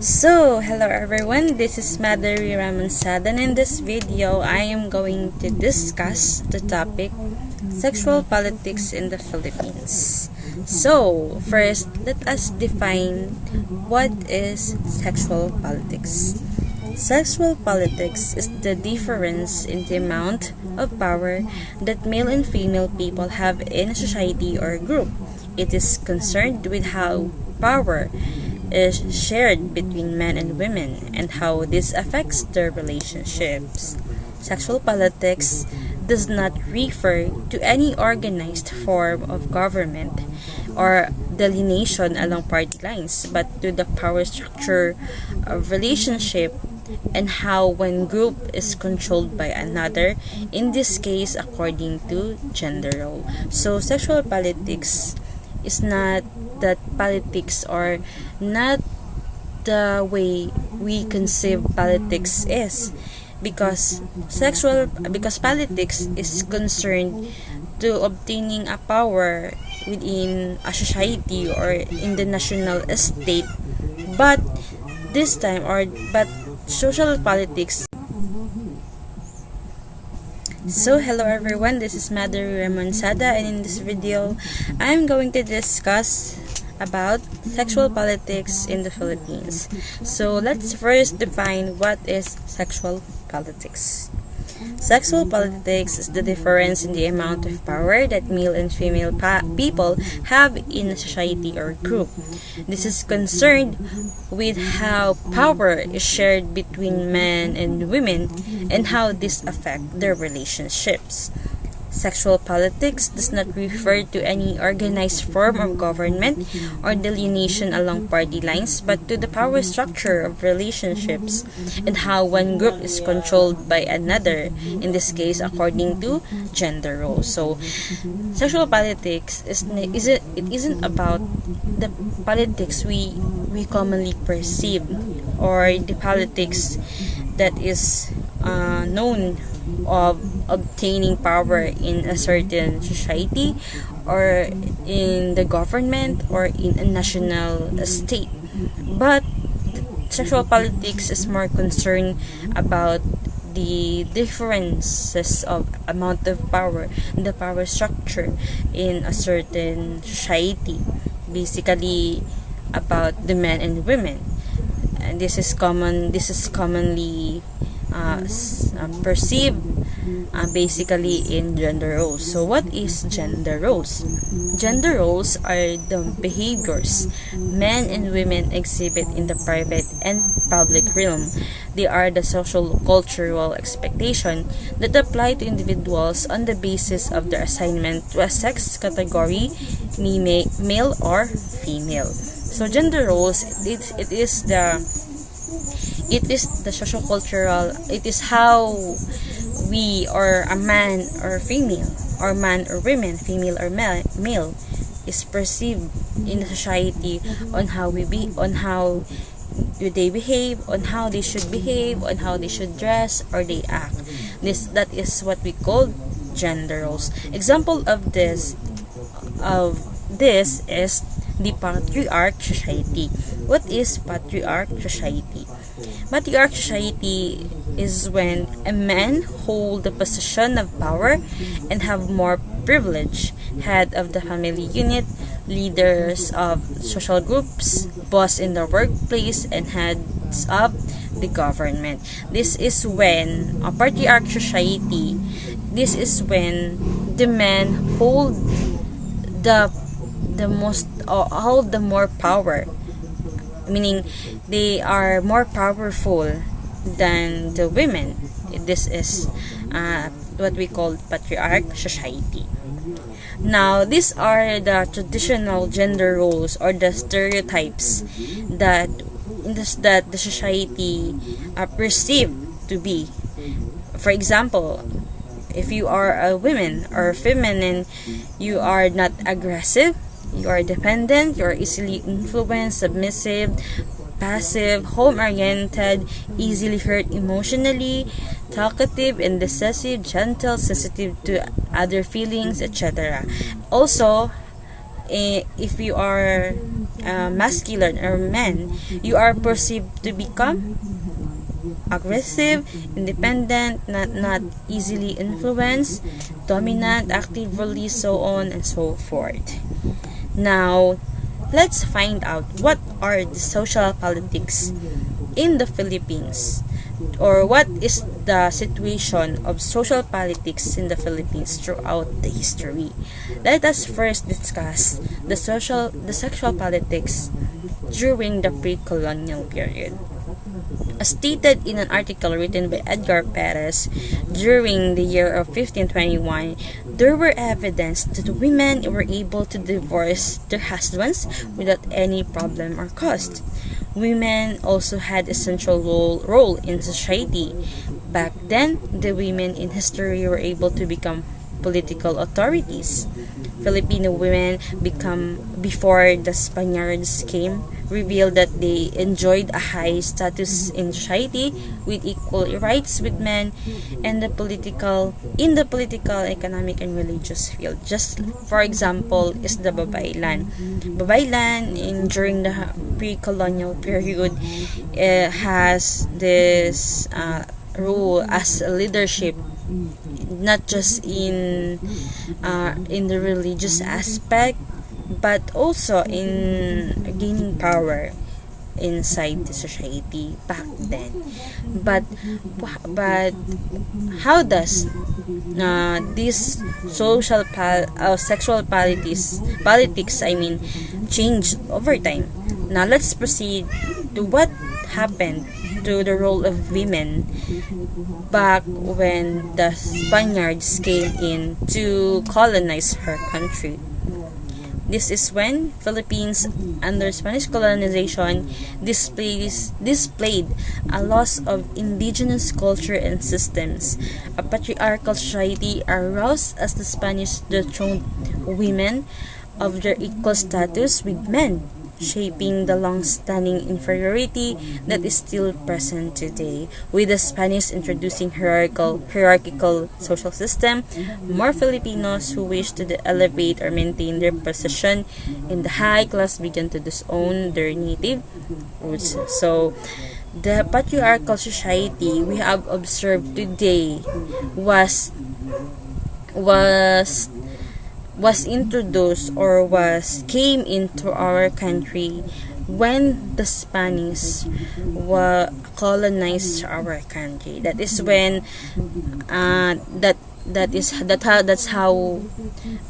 Hello everyone, this is Madhuri Ramansad, and in this video, I am going to discuss the topic sexual politics in the Philippines. First, let us define what is sexual politics. Sexual politics is the difference in the amount of power that male and female people have in a society or group. It is concerned with how power is shared between men and women and how this affects their relationships. Sexual politics does not refer to any organized form of government or delineation along party lines, but to the power structure of relationship and how one group is controlled by another, in this case according to gender role. So sexual politics is not that politics, or not the way we conceive politics is, because politics is concerned to obtaining a power within a society or in the national state, but social politics. Hello everyone, this is Madhuri Ramansada, and in this video, I'm going to discuss about sexual politics in the Philippines. So let's first define what is sexual politics. Sexual politics is the difference in the amount of power that male and female people have in a society or group. This is concerned with how power is shared between men and women and how this affects their relationships. Sexual politics does not refer to any organized form of government or delineation along party lines, but to the power structure of relationships and how one group is controlled by another, in this case according to gender roles. So sexual politics isn't about the politics we commonly perceive, or the politics that is known of obtaining power in a certain society or in the government or in a national state. But sexual politics is more concerned about the differences of amount of power, the power structure in a certain society, basically about the men and women. And this is commonly perceived basically in gender roles. So what is gender roles? Gender roles are the behaviors men and women exhibit in the private and public realm. They are the social cultural expectation that apply to individuals on the basis of their assignment to a sex category, male or female. So gender roles, it is the social cultural, it is how we, or a man or female, or man or women, female or male, is perceived in the society on how do they behave, on how they should behave, on how they should dress or they act. That is what we call gender roles. Example of this is the patriarch society. What is patriarch society? Patriarch society is when a man hold the position of power and have more privilege, head of the family unit, leaders of social groups, boss in the workplace, and heads of the government. This is when a patriarch society, this is when the men hold the more power, meaning they are more powerful than the women. This is what we call patriarch society. Now, these are the traditional gender roles or the stereotypes that the society perceive to be. For example, if you are a woman or feminine, you are not aggressive, you are dependent, you are easily influenced, submissive, passive, home-oriented, easily hurt emotionally, talkative, indecisive, gentle, sensitive to other feelings, etc. Also, if you are masculine or men, you are perceived to become aggressive, independent, not easily influenced, dominant, actively, so on and so forth. Now, let's find out what are the social politics in the Philippines, or what is the situation of social politics in the Philippines throughout the history. Let us first discuss the sexual politics during the pre-colonial period. As stated in an article written by Edgar Perez, during the year of 1521, there were evidence that women were able to divorce their husbands without any problem or cost. Women also had a central role in society. Back then, the women in history were able to become political authorities. Filipino women before the Spaniards came revealed that they enjoyed a high status in society with equal rights with men and the political, economic, and religious field. Just for example is the babaylan. Babaylan during the pre-colonial period has this role as a leadership, not just in the religious aspect, but also in gaining power inside the society back then. But how does this sexual politics change over time? Now let's proceed to what happened to the role of women back when the Spaniards came in to colonize her country. This is when Philippines, under Spanish colonization, displayed a loss of indigenous culture and systems. A patriarchal society aroused as the Spanish dethroned women of their equal status with men, shaping the long-standing inferiority that is still present today. With the Spanish introducing hierarchical social system, more Filipinos who wish to elevate or maintain their position in the high class began to disown their native roots. So, the patriarchal society we have observed today was introduced or came into our country when the Spanish colonized our country. That is when that's how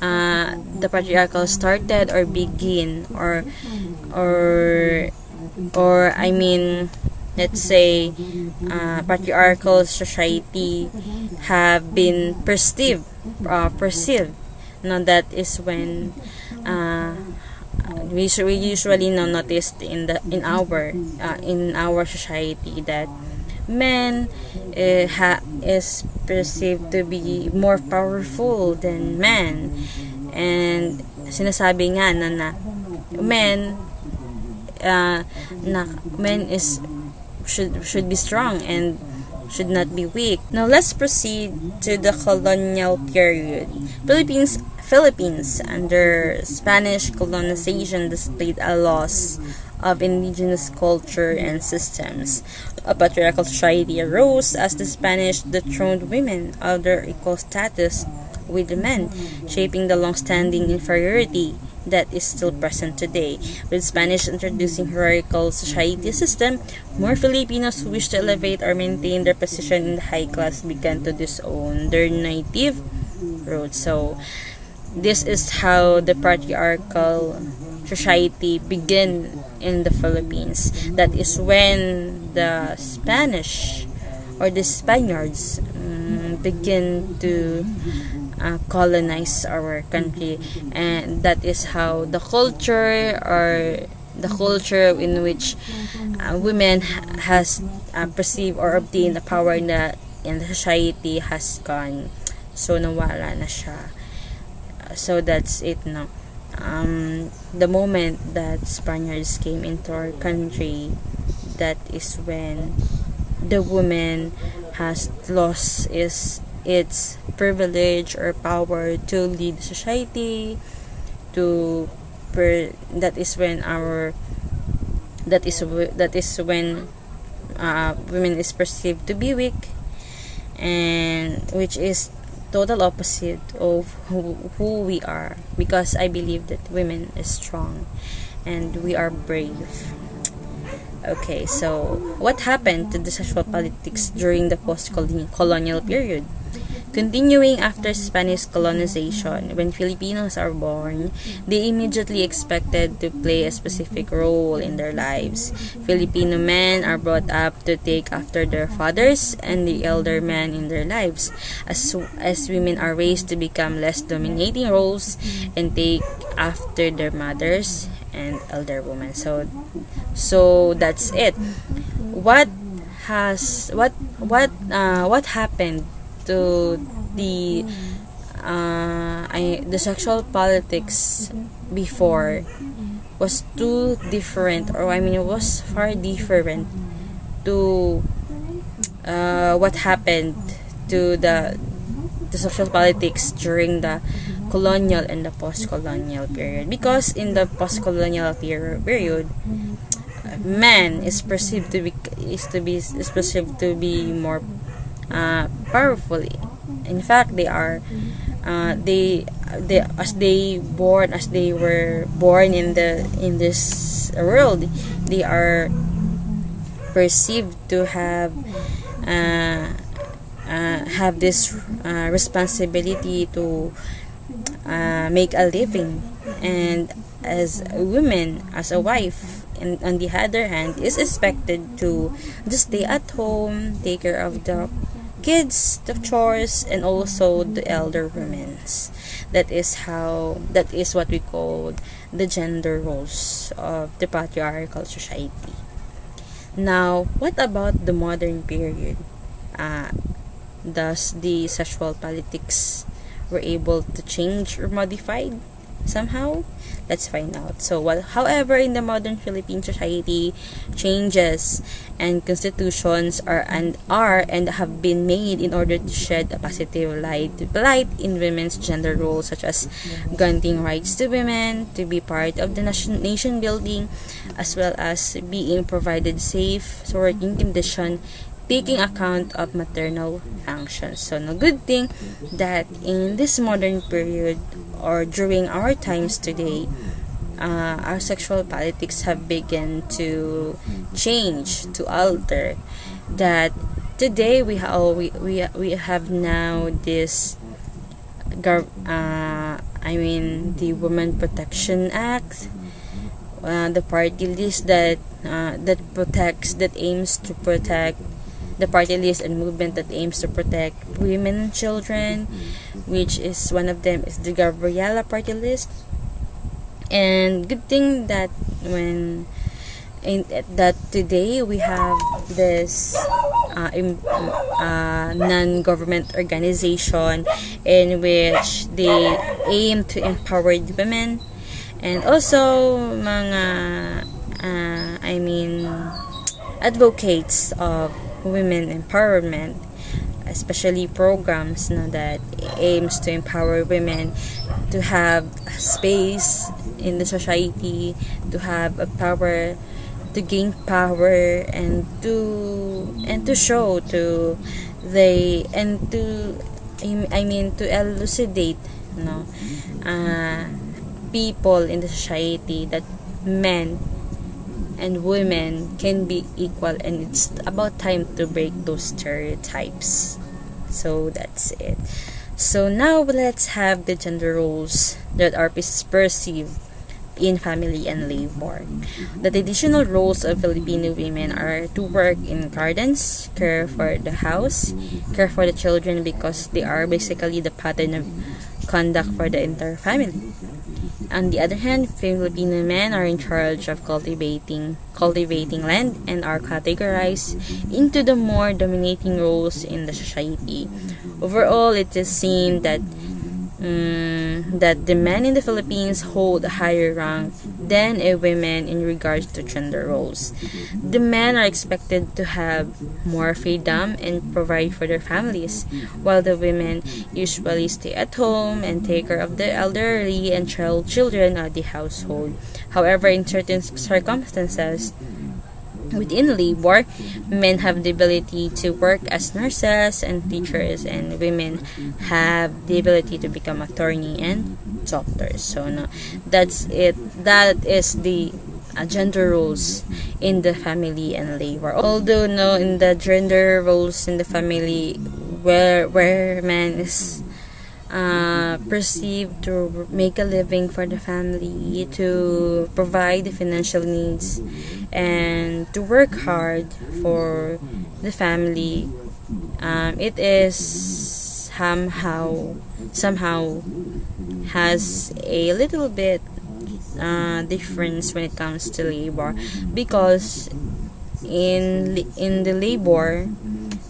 the patriarchal started or begin let's say patriarchal society have been perceived. Now that is when we usually noticed in our society that men is perceived to be more powerful than men, and sinasabi nga na men should be strong and should not be weak. Now let's proceed to the colonial period. Philippines under Spanish colonization displayed a loss of indigenous culture and systems. A patriarchal society arose as the Spanish dethroned women of their equal status with the men, shaping the long-standing inferiority that is still present today. With Spanish introducing hierarchical society system, more Filipinos who wish to elevate or maintain their position in the high class began to disown their native roots. So, this is how the patriarchal society began in the Philippines. That is when the Spanish or the Spaniards begin to colonize our country, and that is how the culture in which women has perceived or obtained the power in the society has gone. So nawala na siya. So that's it now. The moment that Spaniards came into our country, that is when the woman has lost its privilege or power to lead society, to that is when our that is when women is perceived to be weak, and which is total opposite of who we are, because I believe that women is strong and we are brave. Okay, so what happened to the sexual politics during the post-colonial period? Continuing after Spanish colonization, when Filipinos are born, they immediately expected to play a specific role in their lives. Filipino men are brought up to take after their fathers and the elder men in their lives, as women are raised to become less dominating roles and take after their mothers and elder women. So that's it. What happened to the the sexual politics before was too different, or I mean it was far different to what happened to the social politics during the colonial and the post-colonial period, because in the post-colonial period, man is perceived to be more powerful. In fact, they are as they were born in this world, they are perceived to have this responsibility to make a living, and as a woman, as a wife, and on the other hand, is expected to just stay at home, take care of the kids, the chores, and also the elder women. That is what we call the gender roles of the patriarchal society. Now, what about the modern period? Does the sexual politics were able to change or modified somehow? Let's find out. However, in the modern Philippine society, changes and constitutions are and have been made in order to shed a positive light in women's gender roles, such as granting rights to women to be part of the nation building, as well as being provided safe working condition, taking account of maternal functions. So, no good thing that in this modern period, or during our times today, our sexual politics have begun to change, to alter. That today we have now this the Women Protection Act, the party list that aims to protect, the party list and movement that aims to protect women and children, which is one of them is the Gabriela party list. And good thing that that today we have this non-government organization in which they aim to empower the women, and also mga advocates of women empowerment, especially programs that aims to empower women to have space in the society, to have a power, to gain power, and to show to they and to to elucidate people in the society that men and women can be equal, and it's about time to break those stereotypes. So that's it. So now let's have the gender roles that are perceived in family and labor. The traditional roles of Filipino women are to work in gardens, care for the house, care for the children, because they are basically the pattern of conduct for the entire family. On the other hand, Filipino men are in charge of cultivating land and are categorized into the more dominating roles in the society. Overall, it is seen that the men in the Philippines hold a higher rank than a women in regards to gender roles. The men are expected to have more freedom and provide for their families, while the women usually stay at home and take care of the elderly and children of the household. However, in certain circumstances, within labor, men have the ability to work as nurses and teachers, and women have the ability to become attorney and doctors. So no, that's it. That is the gender roles in the family and labor. Although no, in the gender roles in the family, where man is perceived to make a living for the family, to provide the financial needs, and to work hard for the family, it is somehow has a little bit difference when it comes to labor, because in the labor,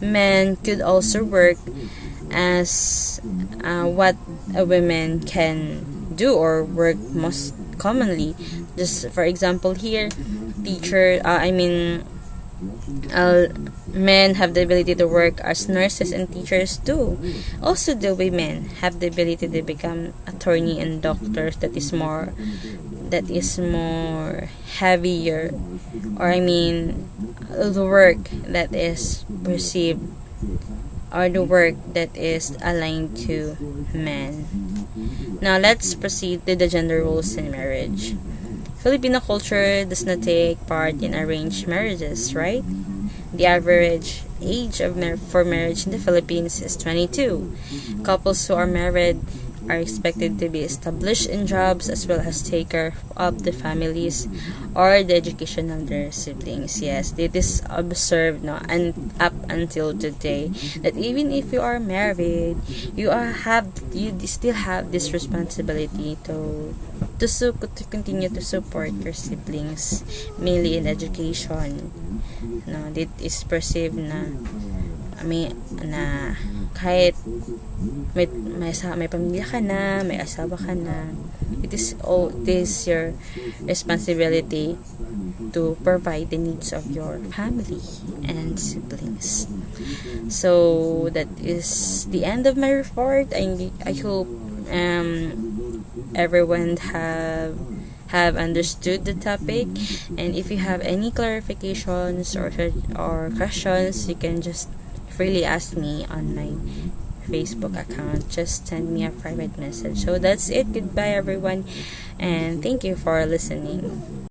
men could also work as what a woman can do or work most commonly. Just for example, here, men have the ability to work as nurses and teachers too. Also, the women have the ability to become attorney and doctors. That is more heavier, or the work that is perceived, or the work that is aligned to men. Now let's proceed to the gender roles in marriage. Filipino culture does not take part in arranged marriages, right? The average age for marriage in the Philippines is 22. Couples who are married are expected to be established in jobs as well as take care of the families or the education of their siblings. Yes, it is observed and up until today that even if you are married, you still have this responsibility to continue to support your siblings, mainly in education. No, it is perceived na kahit may pamilya ka na, may asawa ka na, it is your responsibility to provide the needs of your family and siblings. So that is the end of my report. I hope everyone have understood the topic, and if you have any clarifications or questions, you can just freely ask me on my Facebook account. Just send me a private message. So that's it. Goodbye everyone, and thank you for listening.